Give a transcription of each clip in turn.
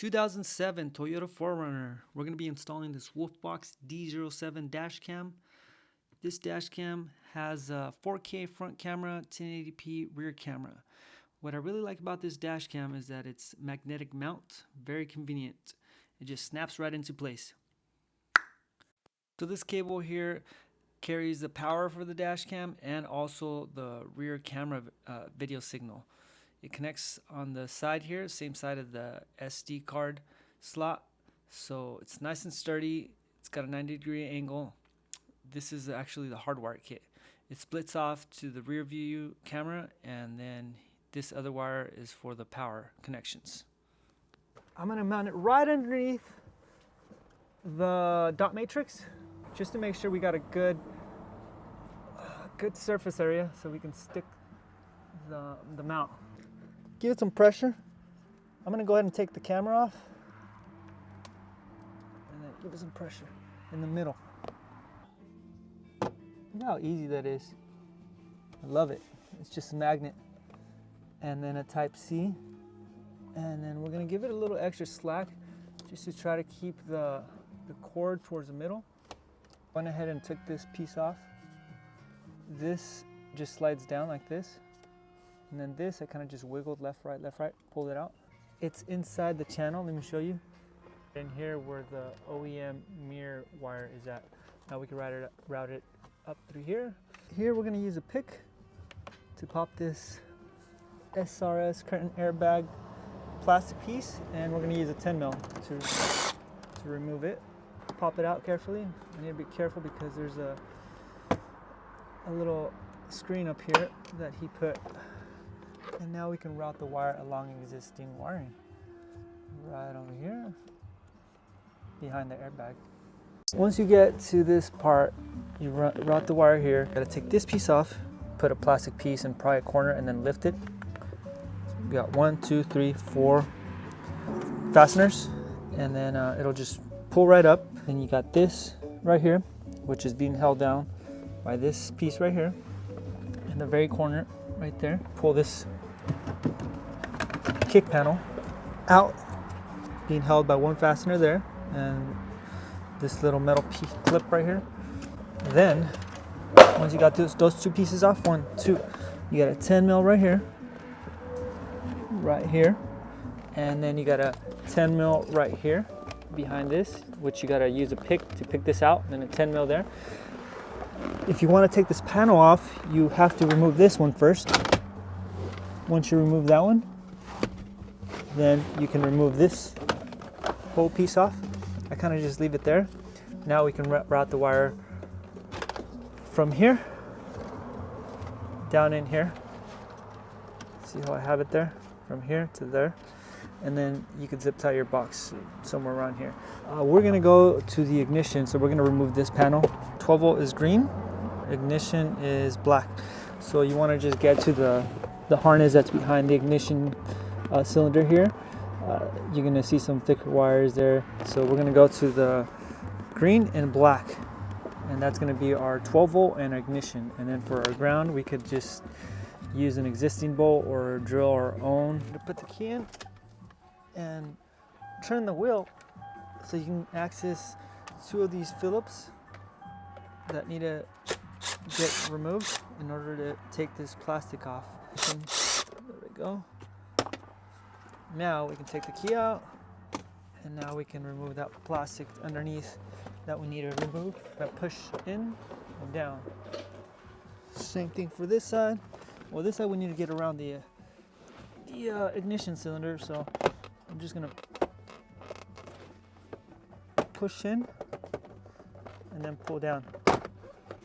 2007 Toyota 4Runner. We're going to be installing this Wolfbox D07 dash cam. This dash cam has a 4K front camera, 1080p rear camera. What I really like about this dash cam is that it's magnetic mount, very convenient. It just snaps right into place. So this cable here carries the power for the dash cam and also the rear camera video signal. It connects on the side here, same side of the SD card slot. So it's nice and sturdy. It's got a 90-degree angle. This is actually the hardwire kit. It splits off to the rear view camera, and then this other wire is for the power connections. I'm gonna mount it right underneath the dot matrix, just to make sure we got a good surface area so we can stick the mount. Give it some pressure. I'm gonna go ahead and take the camera off and then give it some pressure in the middle. Look how easy that is. I love it. It's just a magnet and then a type C, and then we're gonna give it a little extra slack just to try to keep the cord towards the middle. Went ahead and took this piece off. This just slides down like this. And then this, I kind of just wiggled left, right, pulled it out. It's inside the channel, let me show you. And here where the OEM mirror wire is at. Now we can route it up through here. Here we're gonna use a pick to pop this SRS curtain airbag plastic piece, and we're gonna use a 10 mil to remove it. Pop it out carefully. I need to be careful because there's a little screen up here that he put. And now we can route the wire along existing wiring. Right over here, behind the airbag. Once you get to this part, you route the wire here. Gotta take this piece off, put a plastic piece in probably a corner, and then lift it. We got 1, 2, 3, 4 fasteners, and then it'll just pull right up. And you got this right here, which is being held down by this piece right here in the very corner right there. Pull this kick panel out, being held by one fastener there and this little metal clip right here. Then once you got those two pieces off, 1, 2, you got a 10 mil right here, and then you got a 10 mil right here behind this, which you got to use a pick to pick this out, and then a 10 mil there. If you want to take this panel off, you have to remove this one first. Once you remove that one, then you can remove this whole piece off. I kind of just leave it there. Now we can route the wire from here down in here. See how I have it there? From here to there. And then you can zip tie your box somewhere around here. We're gonna go to the ignition, so we're gonna remove this panel. 12 volt is green, ignition is black. So you wanna just get to the harness that's behind the ignition cylinder here. You're gonna see some thicker wires there. So we're gonna go to the green and black, and that's gonna be our 12 volt and ignition. And then for our ground, we could just use an existing bolt or drill our own. To put the key in and turn the wheel so you can access 2 of these Phillips that need to get removed in order to take this plastic off. There we go. Now we can take the key out, and now we can remove that plastic underneath that we need to remove. That push in and down. Same thing for this side. Well, this side we need to get around the ignition cylinder, so I'm just gonna push in and then pull down.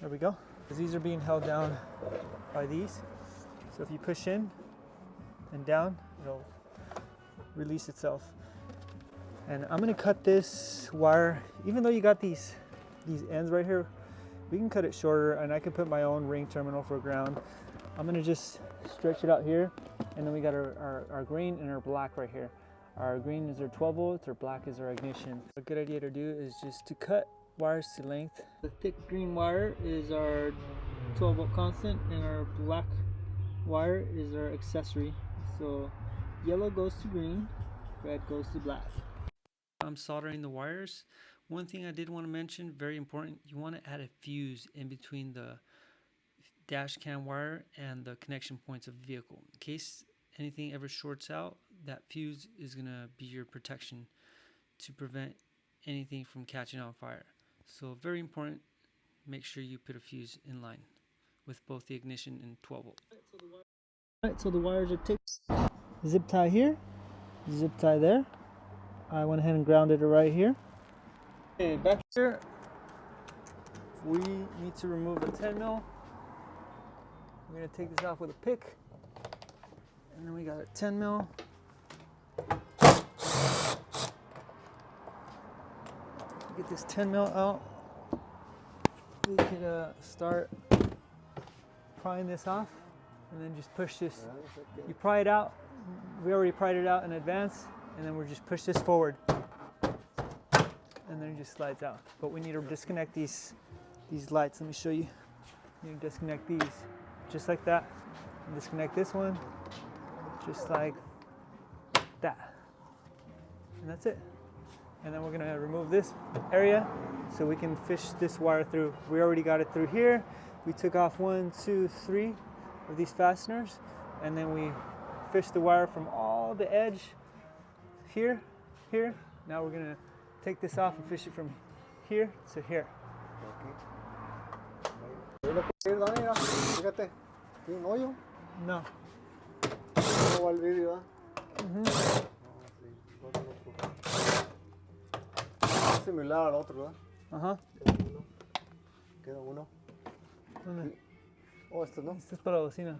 There we go. Because these are being held down by these. So if you push in and down, it'll release itself. And I'm gonna cut this wire, even though you got these ends right here, we can cut it shorter, and I can put my own ring terminal for ground. I'm gonna just stretch it out here, and then we got our green and our black right here. Our green is our 12 volts, our black is our ignition. A good idea to do is just to cut wires to length. The thick green wire is our 12 volt constant, and our black wire is our accessory. So yellow goes to green, red goes to black. I'm soldering the wires. One thing I did want to mention, very important, you want to add a fuse in between the dash cam wire and the connection points of the vehicle. In case anything ever shorts out, that fuse is going to be your protection to prevent anything from catching on fire. So very important, make sure you put a fuse in line with both the ignition and 12 volt. Alright, so the wires are taped. Zip tie here, zip tie there. I went ahead and grounded it right here. Okay, back here, we need to remove the 10 mil. We're going to take this off with a pick. And then we got a 10 mil. Get this 10 mil out. We could start prying this off and then just push this. You pry it out. We already pried it out in advance, and then we're just push this forward. And then it just slides out. But we need to disconnect these lights. Let me show you. You need to disconnect these just like that. And disconnect this one just like that. And that's it. And then we're gonna remove this area so we can fish this wire through. We already got it through here. We took off 1, 2, 3 of these fasteners, and then we fished the wire from all the edge here. Now we're gonna take this off and fish it from here to here. Fíjate, ¿tiene un hoyo? No. ¿Cómo va el vidrio? Es similar al otro, ¿verdad? Ajá. Queda uno. ¿Dónde? Oh, este no. Este es para la bocina.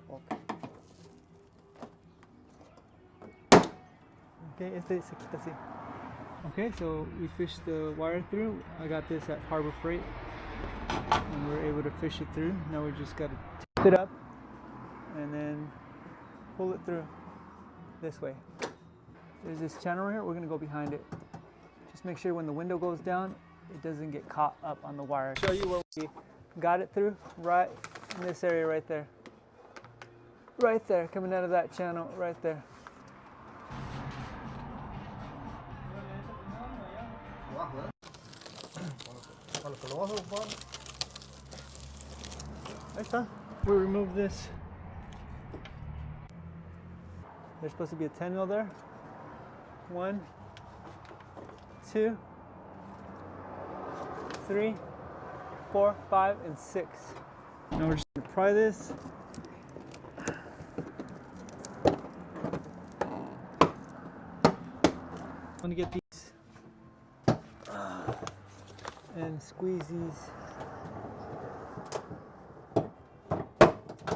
Okay, este se quita así. Okay, so we fished the wire through. I got this at Harbor Freight, and we were able to fish it through. Now we just got to tip it up and then pull it through this way. There's this channel right here. We're gonna go behind it. Just make sure when the window goes down, it doesn't get caught up on the wire. Show you where we got it through, right in this area right there. Right there, coming out of that channel right there. Ahí está. We remove this. There's supposed to be a 10 mil there. 1, 2, 3, 4, 5, and 6. Now we're just gonna pry this. I'm gonna get these and squeeze these.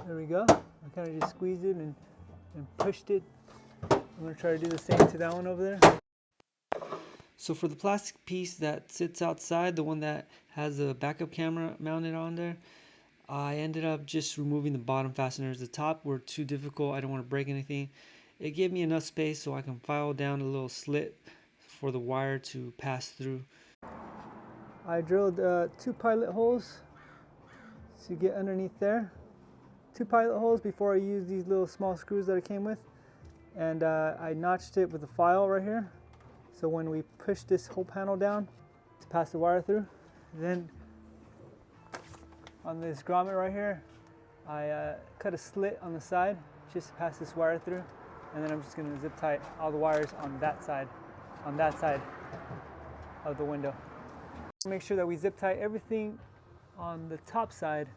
There we go. I kind of just squeezed it and pushed it. I'm gonna try to do the same to that one over there. So for the plastic piece that sits outside, the one that has a backup camera mounted on there, I ended up just removing the bottom fasteners. The top were too difficult. I don't want to break anything. It gave me enough space so I can file down a little slit for the wire to pass through. I drilled 2 pilot holes to get underneath there. 2 pilot holes before I used these little small screws that it came with. And I notched it with a file right here. So when we push this whole panel down to pass the wire through, then on this grommet right here, I cut a slit on the side just to pass this wire through. And then I'm just gonna zip tie all the wires on that side of the window. Make sure that we zip tie everything on the top side,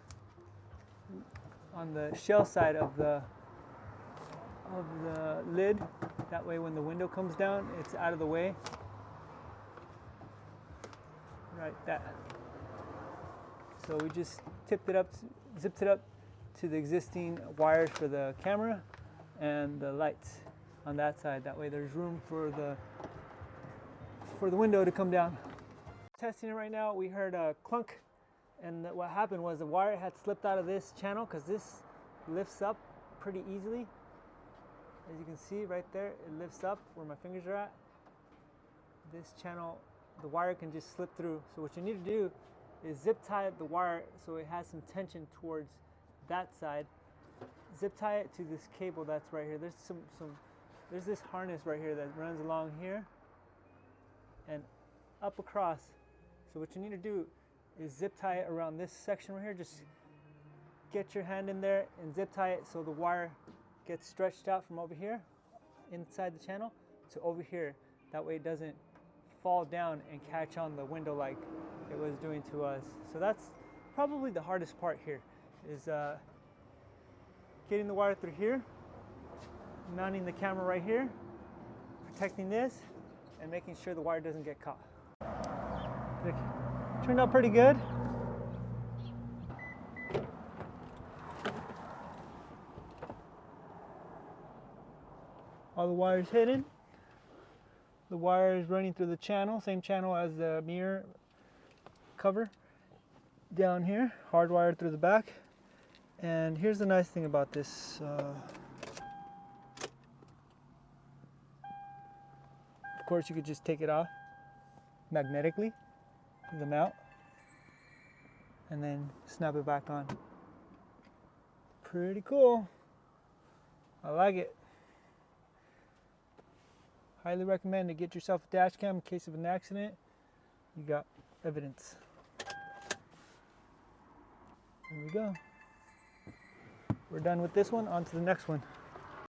on the shell side of the lid. That way when the window comes down, it's out of the way. Right, that. So we just zipped it up to the existing wires for the camera and the lights on that side. That way there's room for the window to come down. Testing it right now, we heard a clunk, and what happened was the wire had slipped out of this channel because this lifts up pretty easily. As you can see right there, it lifts up where my fingers are at. This channel, the wire can just slip through. So what you need to do is zip tie the wire so it has some tension towards that side. Zip tie it to this cable that's right here. There's there's this harness right here that runs along here and up across. So what you need to do is zip tie it around this section right here. Just get your hand in there and zip tie it so the wire gets stretched out from over here inside the channel to over here. That way it doesn't fall down and catch on the window like it was doing to us. So that's probably the hardest part here, is getting the wire through here, mounting the camera right here, protecting this, and making sure the wire doesn't get caught. It turned out pretty good. All the wires hidden. The wire is running through the channel, same channel as the mirror cover down here, hardwired through the back. And here's the nice thing about this. Of course, you could just take it off magnetically, the mount, and then snap it back on. Pretty cool. I like it. Highly recommend to get yourself a dash cam in case of an accident. You got evidence. There we go. We're done with this one, on to the next one.